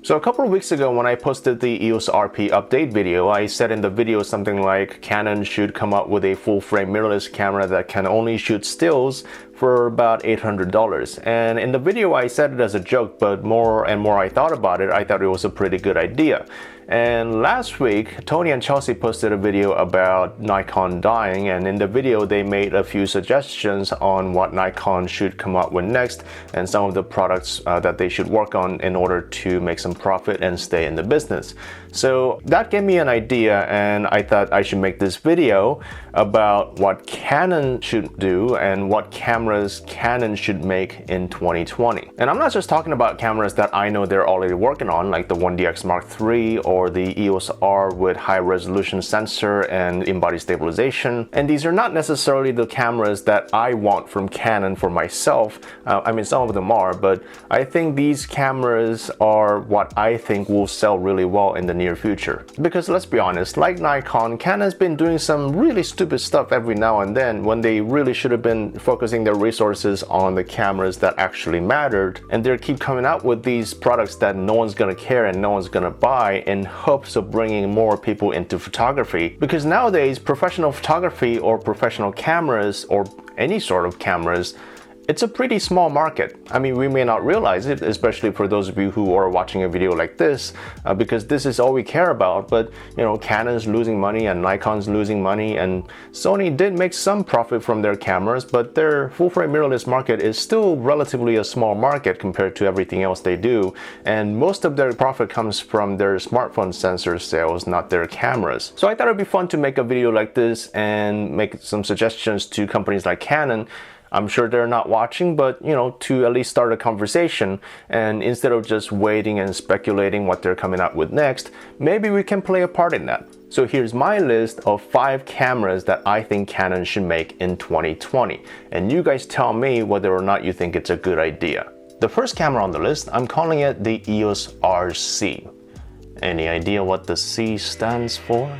So a couple of weeks ago when I posted the EOS RP update video, I said in the video something like Canon should come up with a full-frame mirrorless camera that can only shoot stills for about $800. And in the video I said it as a joke, but more and more I thought about it, I thought it was a pretty good idea. And last week, Tony and Chelsea posted a video about Nikon dying, and in the video they made a few suggestions on what Nikon should come up with next and some of the products that they should work on in order to make some profit and stay in the business. So that gave me an idea, and I thought I should make this video about what Canon should do and what cameras Canon should make in 2020. And I'm not just talking about cameras that I know they're already working on, like the 1DX Mark III or the EOS R with high resolution sensor and in-body stabilization. And these are not necessarily the cameras that I want from Canon for myself. I mean, some of them are, but I think these cameras are what I think will sell really well in the near future. Because let's be honest, like Nikon, Canon's been doing some really stupid stuff every now and then when they really should have been focusing their resources on the cameras that actually mattered. And they keep coming out with these products that no one's gonna care and no one's gonna buy in hopes of bringing more people into photography. Because nowadays, professional photography or professional cameras or any sort of cameras, it's a pretty small market. I mean, we may not realize it, especially for those of you who are watching a video like this, because this is all we care about. But you know, Canon's losing money and Nikon's losing money, and Sony did make some profit from their cameras, but their full-frame mirrorless market is still relatively a small market compared to everything else they do. And most of their profit comes from their smartphone sensor sales, not their cameras. So I thought it'd be fun to make a video like this and make some suggestions to companies like Canon. I'm sure they're not watching, but you know, to at least start a conversation, and instead of just waiting and speculating what they're coming out with next, maybe we can play a part in that. So here's my list of 5 cameras that I think Canon should make in 2020, and you guys tell me whether or not you think it's a good idea. The first camera on the list, I'm calling it the EOS RC. Any idea what the C stands for?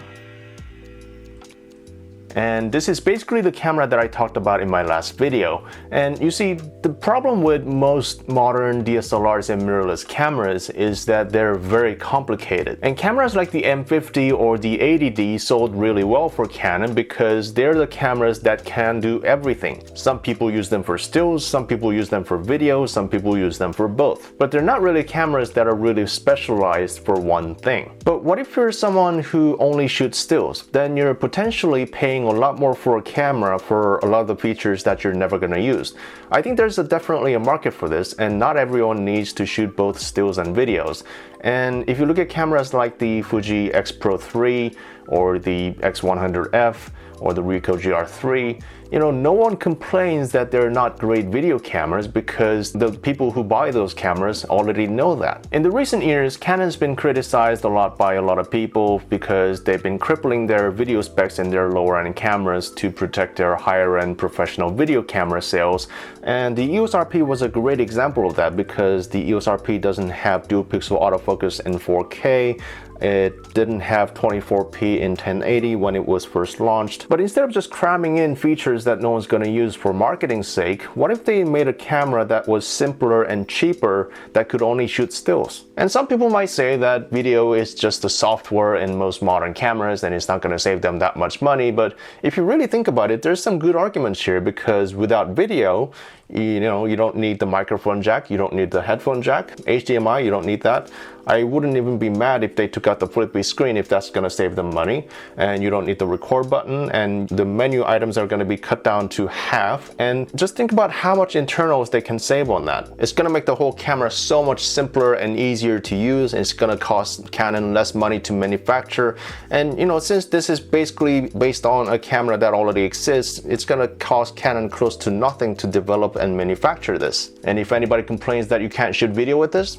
And this is basically the camera that I talked about in my last video. And you see, the problem with most modern DSLRs and mirrorless cameras is that they're very complicated. And cameras like the M50 or the 80D sold really well for Canon because they're the cameras that can do everything. Some people use them for stills, some people use them for video, some people use them for both. But they're not really cameras that are really specialized for one thing. But what if you're someone who only shoots stills? Then you're potentially paying a lot more for a camera for a lot of the features that you're never going to use. I think there's definitely a market for this, and not everyone needs to shoot both stills and videos. And if you look at cameras like the Fuji X Pro 3 or the X100F or the Ricoh GR3, you know, no one complains that they're not great video cameras because the people who buy those cameras already know that. In the recent years, Canon's been criticized a lot by a lot of people because they've been crippling their video specs in their lower-end cameras to protect their higher-end professional video camera sales. And the EOS RP was a great example of that because the EOS RP doesn't have dual pixel autofocus in 4K. It didn't have 24p in 1080 when it was first launched. But instead of just cramming in features that no one's going to use for marketing's sake, what if they made a camera that was simpler and cheaper that could only shoot stills? And some people might say that video is just the software in most modern cameras and it's not going to save them that much money. But if you really think about it, there's some good arguments here, because without video, you know, you don't need the microphone jack, you don't need the headphone jack, HDMI, you don't need that. I wouldn't even be mad if they took out the flippy screen if that's going to save them money. And you don't need the record button, and the menu items are going to be cut down to half. And just think about how much internals they can save on that. It's going to make the whole camera so much simpler and easier to use. It's going to cost Canon less money to manufacture. And you know, since this is basically based on a camera that already exists, it's going to cost Canon close to nothing to develop and manufacture this. And if anybody complains that you can't shoot video with this,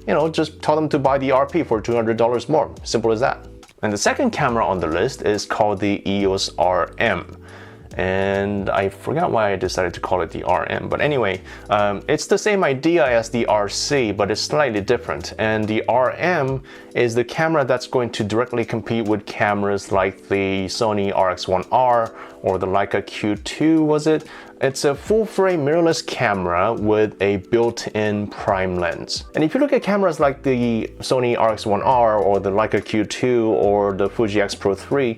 you know, just tell them to buy the RP for $200 more. Simple as that. And the second camera on the list is called the EOS RM. And I forgot why I decided to call it the RM, but anyway, it's the same idea as the RC, but it's slightly different. And the RM is the camera that's going to directly compete with cameras like the Sony RX1R or the Leica Q2, was it? It's a full-frame mirrorless camera with a built-in prime lens. And if you look at cameras like the Sony RX1R or the Leica Q2 or the Fuji X Pro 3,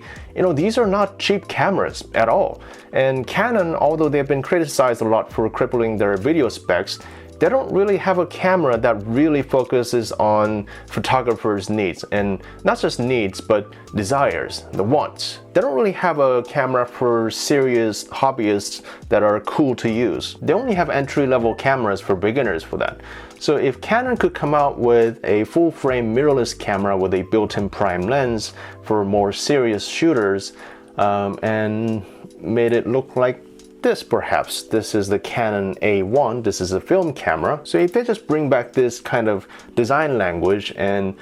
these are not cheap cameras at all. And Canon, although they've been criticized a lot for crippling their video specs, they don't really have a camera that really focuses on photographers' needs, and not just needs, but desires, the wants. They don't really have a camera for serious hobbyists that are cool to use. They only have entry-level cameras for beginners for that. So if Canon could come out with a full-frame mirrorless camera with a built-in prime lens for more serious shooters, and made it look like this, perhaps. This is the Canon A1. This is a film camera. So if they just bring back this kind of design language, and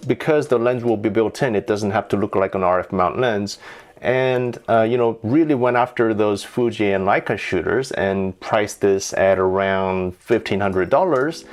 because the lens will be built in, it doesn't have to look like an RF mount lens, and really went after those Fuji and Leica shooters and priced this at around $1,500,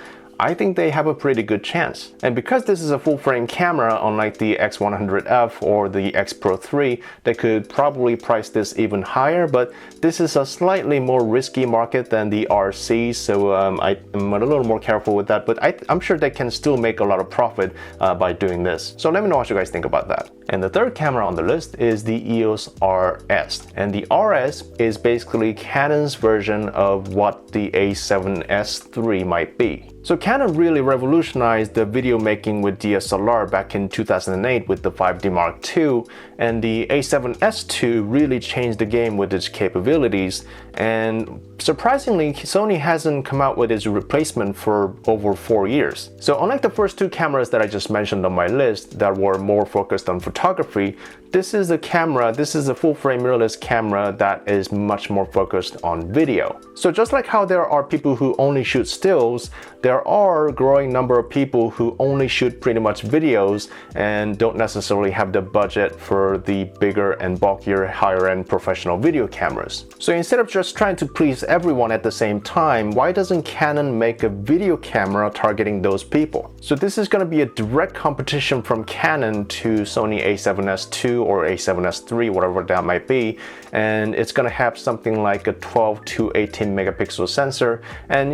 I think they have a pretty good chance. And because this is a full-frame camera, unlike the X100F or the X Pro 3, they could probably price this even higher, but this is a slightly more risky market than the RC, so I'm a little more careful with that, but I'm sure they can still make a lot of profit by doing this. So let me know what you guys think about that. And the third camera on the list is the EOS RS. And the RS is basically Canon's version of what the A7S III might be. So Canon really revolutionized the video making with DSLR back in 2008 with the 5D Mark II, and the A7S II really changed the game with its capabilities, and surprisingly, Sony hasn't come out with its replacement for over 4 years. So unlike the first two cameras that I just mentioned on my list that were more focused on photography, this is a full-frame mirrorless camera that is much more focused on video. So just like how there are people who only shoot stills, there are a growing number of people who only shoot pretty much videos and don't necessarily have the budget for the bigger and bulkier, higher-end professional video cameras. So instead of just trying to please everyone at the same time, why doesn't Canon make a video camera targeting those people? So this is going to be a direct competition from Canon to Sony A7S II or A7S III, whatever that might be, and it's going to have something like a 12 to 18 megapixel sensor. And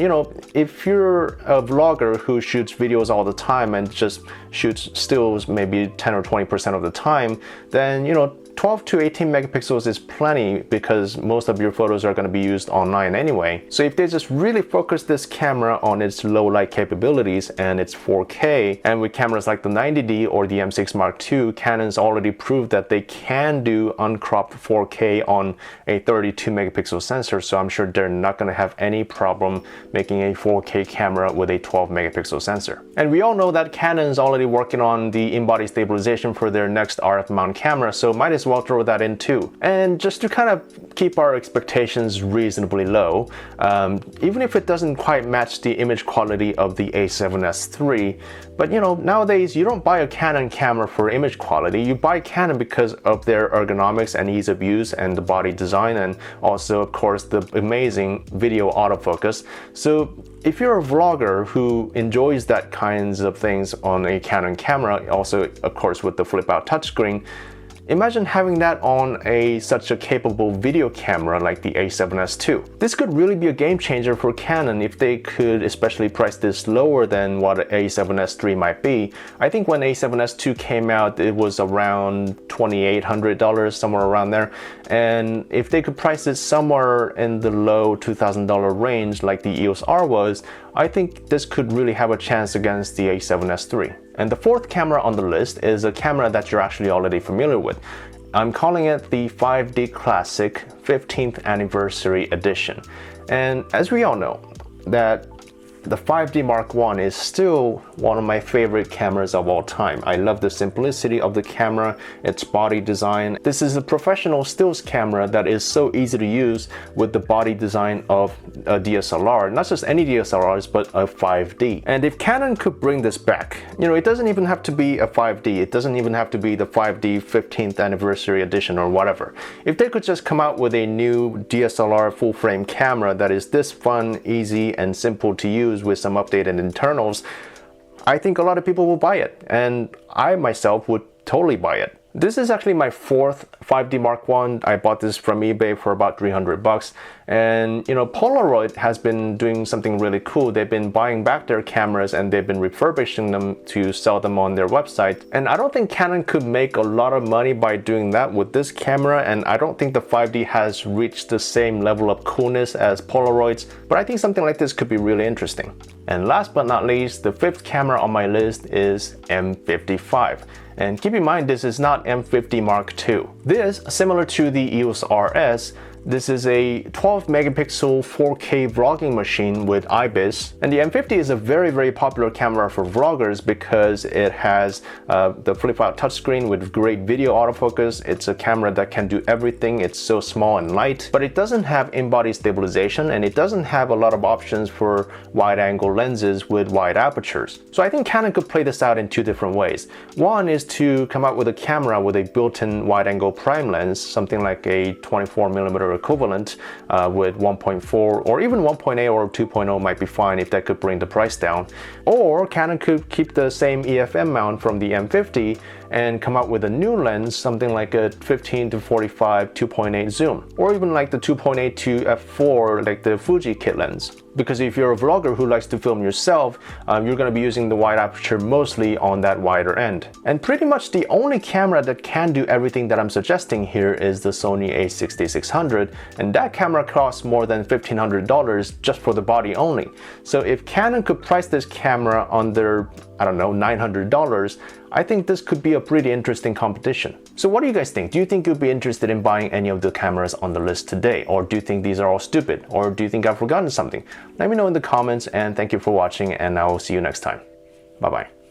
if you're a vlogger who shoots videos all the time and just shoots stills maybe 10 or 20% of the time, then 12 to 18 megapixels is plenty because most of your photos are going to be used online anyway. So if they just really focus this camera on its low light capabilities and its 4K, and with cameras like the 90D or the M6 Mark II, Canon's already proved that they can do uncropped 4K on a 32 megapixel sensor, so I'm sure they're not going to have any problem making a 4K camera with a 12 megapixel sensor. And we all know that Canon's already working on the in-body stabilization for their next RF mount camera, so might as well throw that in too. And just to kind of keep our expectations reasonably low, even if it doesn't quite match the image quality of the A7S III, but nowadays you don't buy a Canon camera for image quality, you buy Canon because of their ergonomics and ease of use and the body design, and also of course the amazing video autofocus. So if you're a vlogger who enjoys that kinds of things on a Canon camera, also of course with the flip out touchscreen, imagine having that on such a capable video camera like the A7S II. This could really be a game changer for Canon if they could especially price this lower than what A7S III might be. I think when A7S II came out, it was around $2,800, somewhere around there. And if they could price it somewhere in the low $2,000 range like the EOS R was, I think this could really have a chance against the A7S III. And the fourth camera on the list is a camera that you're actually already familiar with. I'm calling it the 5D Classic 15th Anniversary Edition. And as we all know, that the 5D Mark I is still one of my favorite cameras of all time. I love the simplicity of the camera, its body design. This is a professional stills camera that is so easy to use with the body design of a DSLR, not just any DSLRs, but a 5D. And if Canon could bring this back, it doesn't even have to be a 5D, it doesn't even have to be the 5D 15th Anniversary Edition or whatever. If they could just come out with a new DSLR full frame camera that is this fun, easy, and simple to use with some updated internals, I think a lot of people will buy it, and I myself would totally buy it. This is actually my fourth 5D Mark I. I bought this from eBay for about $300, And Polaroid has been doing something really cool. They've been buying back their cameras and they've been refurbishing them to sell them on their website. And I don't think Canon could make a lot of money by doing that with this camera, and I don't think the 5D has reached the same level of coolness as Polaroid's, but I think something like this could be really interesting. And last but not least, the fifth camera on my list is M55. And keep in mind, this is not M50 Mark II. This, similar to the EOS RS, this is a 12 megapixel 4K vlogging machine with IBIS, and the M50 is a very popular camera for vloggers because it has the flip-out touchscreen with great video autofocus. It's a camera that can do everything. It's so small and light, but it doesn't have in-body stabilization, and it doesn't have a lot of options for wide-angle lenses with wide apertures. So I think Canon could play this out in two different ways. One is to come out with a camera with a built-in wide-angle prime lens, something like a 24mm equivalent with 1.4 or even 1.8 or 2.0 might be fine if that could bring the price down. Or Canon could keep the same EFM mount from the M50 and come out with a new lens, something like a 15 to 45 2.8 zoom, or even like the 2.8 to f4 like the Fuji kit lens. Because if you're a vlogger who likes to film yourself, you're going to be using the wide aperture mostly on that wider end. And pretty much the only camera that can do everything that I'm suggesting here is the Sony a6600, and that camera costs more than $1,500 just for the body only. So if Canon could price this camera under, I don't know, $900, I think this could be a pretty interesting competition. So what do you guys think? Do you think you'd be interested in buying any of the cameras on the list today? Or do you think these are all stupid? Or do you think I've forgotten something? Let me know in the comments, and thank you for watching, and I will see you next time. Bye bye.